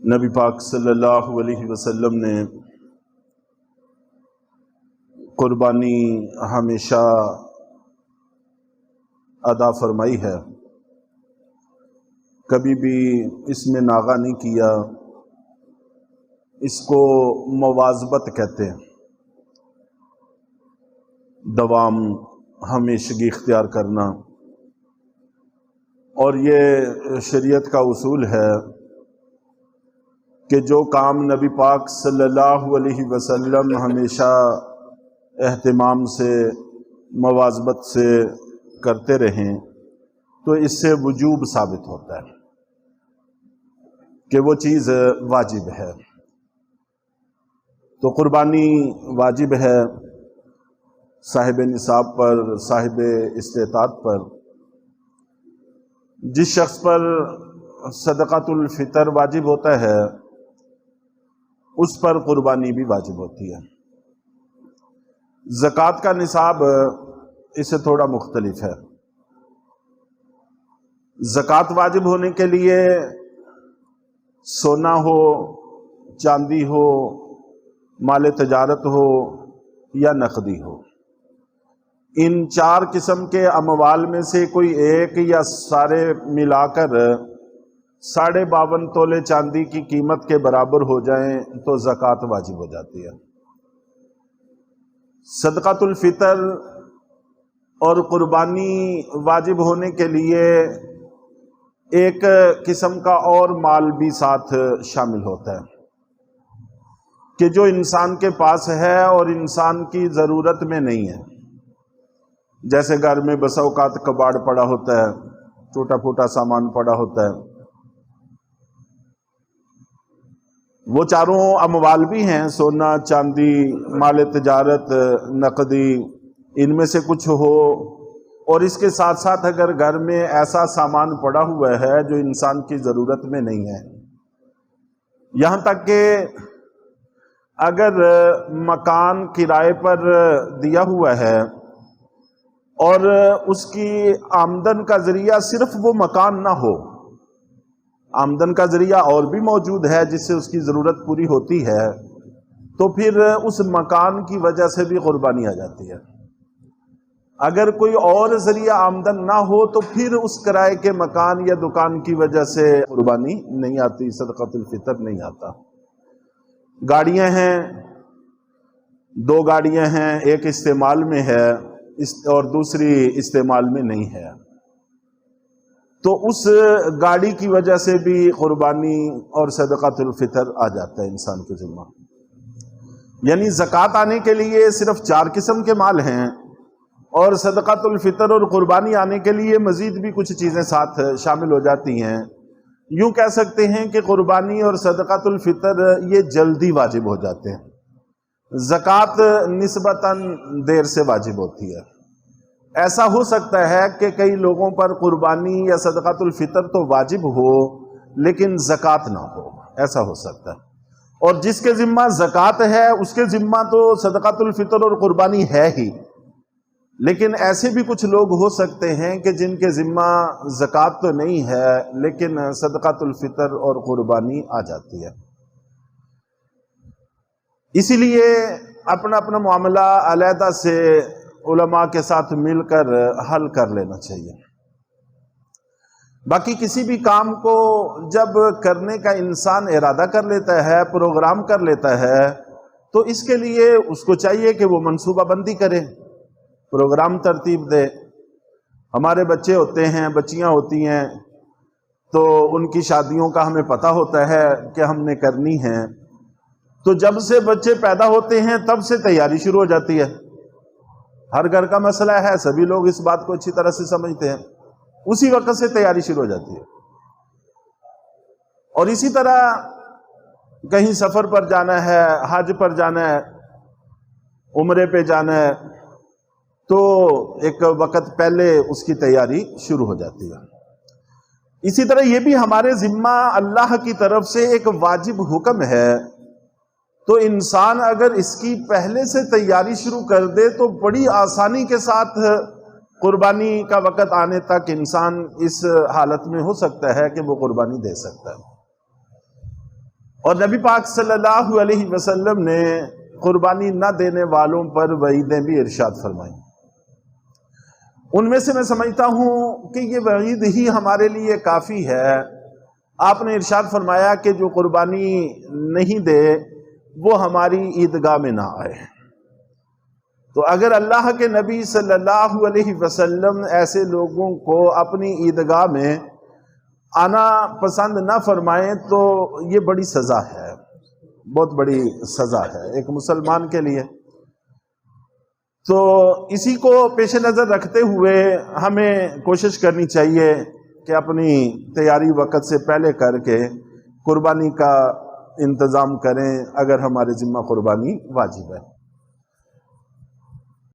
نبی پاک صلی اللہ علیہ وسلم نے قربانی ہمیشہ ادا فرمائی ہے، کبھی بھی اس میں ناغہ نہیں کیا۔ اس کو مواظبت کہتے ہیں، دوام، ہمیشگی اختیار کرنا، اور یہ شریعت کا اصول ہے کہ جو کام نبی پاک صلی اللہ علیہ وسلم ہمیشہ اہتمام سے، مواظبت سے کرتے رہیں تو اس سے وجوب ثابت ہوتا ہے کہ وہ چیز واجب ہے۔ تو قربانی واجب ہے صاحب نصاب پر، صاحب استطاعت پر۔ جس شخص پر صدقۃ الفطر واجب ہوتا ہے اس پر قربانی بھی واجب ہوتی ہے۔ زکوٰۃ کا نصاب اس سے تھوڑا مختلف ہے۔ زکوٰۃ واجب ہونے کے لیے سونا ہو، چاندی ہو، مال تجارت ہو یا نقدی ہو، ان چار قسم کے اموال میں سے کوئی ایک یا سارے ملا کر 52.5 تولے چاندی کی قیمت کے برابر ہو جائیں تو زکوٰۃ واجب ہو جاتی ہے۔ صدقۃ الفطر اور قربانی واجب ہونے کے لیے ایک قسم کا اور مال بھی ساتھ شامل ہوتا ہے کہ جو انسان کے پاس ہے اور انسان کی ضرورت میں نہیں ہے۔ جیسے گھر میں بسا اوقات کباڑ پڑا ہوتا ہے، ٹوٹا پھوٹا سامان پڑا ہوتا ہے، وہ چاروں اموال بھی ہیں، سونا، چاندی، مال تجارت، نقدی، ان میں سے کچھ ہو، اور اس کے ساتھ ساتھ اگر گھر میں ایسا سامان پڑا ہوا ہے جو انسان کی ضرورت میں نہیں ہے، یہاں تک کہ اگر مکان کرائے پر دیا ہوا ہے اور اس کی آمدن کا ذریعہ صرف وہ مکان نہ ہو، آمدن کا ذریعہ اور بھی موجود ہے جس سے اس کی ضرورت پوری ہوتی ہے، تو پھر اس مکان کی وجہ سے بھی قربانی آ جاتی ہے۔ اگر کوئی اور ذریعہ آمدن نہ ہو تو پھر اس کرائے کے مکان یا دکان کی وجہ سے قربانی نہیں آتی، صدقۃ الفطر نہیں آتا۔ گاڑیاں ہیں، 2 گاڑیاں ہیں، ایک استعمال میں ہے اور دوسری استعمال میں نہیں ہے، تو اس گاڑی کی وجہ سے بھی قربانی اور صدقۃ الفطر آ جاتا ہے انسان کے ذمہ۔ یعنی زکوٰۃ آنے کے لیے صرف 4 قسم کے مال ہیں، اور صدقۃ الفطر اور قربانی آنے کے لیے مزید بھی کچھ چیزیں ساتھ شامل ہو جاتی ہیں۔ یوں کہہ سکتے ہیں کہ قربانی اور صدقۃ الفطر یہ جلدی واجب ہو جاتے ہیں، زکوٰۃ نسبتاً دیر سے واجب ہوتی ہے۔ ایسا ہو سکتا ہے کہ کئی لوگوں پر قربانی یا صدقۃ الفطر تو واجب ہو لیکن زکوٰۃ نہ ہو، ایسا ہو سکتا ہے، اور جس کے ذمہ زکوٰۃ ہے اس کے ذمہ تو صدقۃ الفطر اور قربانی ہے ہی، لیکن ایسے بھی کچھ لوگ ہو سکتے ہیں کہ جن کے ذمہ زکوٰۃ تو نہیں ہے لیکن صدقۃ الفطر اور قربانی آ جاتی ہے۔ اسی لیے اپنا اپنا معاملہ علیحدہ سے علماء کے ساتھ مل کر حل کر لینا چاہیے۔ باقی کسی بھی کام کو جب کرنے کا انسان ارادہ کر لیتا ہے، پروگرام کر لیتا ہے، تو اس کے لیے اس کو چاہیے کہ وہ منصوبہ بندی کرے، پروگرام ترتیب دے۔ ہمارے بچے ہوتے ہیں، بچیاں ہوتی ہیں، تو ان کی شادیوں کا ہمیں پتہ ہوتا ہے کہ ہم نے کرنی ہے، تو جب سے بچے پیدا ہوتے ہیں تب سے تیاری شروع ہو جاتی ہے۔ ہر گھر کا مسئلہ ہے، سبھی لوگ اس بات کو اچھی طرح سے سمجھتے ہیں، اسی وقت سے تیاری شروع ہو جاتی ہے۔ اور اسی طرح کہیں سفر پر جانا ہے، حج پر جانا ہے، عمرے پہ جانا ہے، تو ایک وقت پہلے اس کی تیاری شروع ہو جاتی ہے۔ اسی طرح یہ بھی ہمارے ذمہ اللہ کی طرف سے ایک واجب حکم ہے، تو انسان اگر اس کی پہلے سے تیاری شروع کر دے تو بڑی آسانی کے ساتھ قربانی کا وقت آنے تک انسان اس حالت میں ہو سکتا ہے کہ وہ قربانی دے سکتا ہے۔ اور نبی پاک صلی اللہ علیہ وسلم نے قربانی نہ دینے والوں پر وعیدیں بھی ارشاد فرمائیں۔ ان میں سے میں سمجھتا ہوں کہ یہ وعید ہی ہمارے لیے کافی ہے۔ آپ نے ارشاد فرمایا کہ جو قربانی نہیں دے وہ ہماری عیدگاہ میں نہ آئے۔ تو اگر اللہ کے نبی صلی اللہ علیہ وسلم ایسے لوگوں کو اپنی عیدگاہ میں آنا پسند نہ فرمائیں تو یہ بڑی سزا ہے، بہت بڑی سزا ہے ایک مسلمان کے لیے۔ تو اسی کو پیش نظر رکھتے ہوئے ہمیں کوشش کرنی چاہیے کہ اپنی تیاری وقت سے پہلے کر کے قربانی کا انتظام کریں اگر ہمارے ذمہ قربانی واجب ہے۔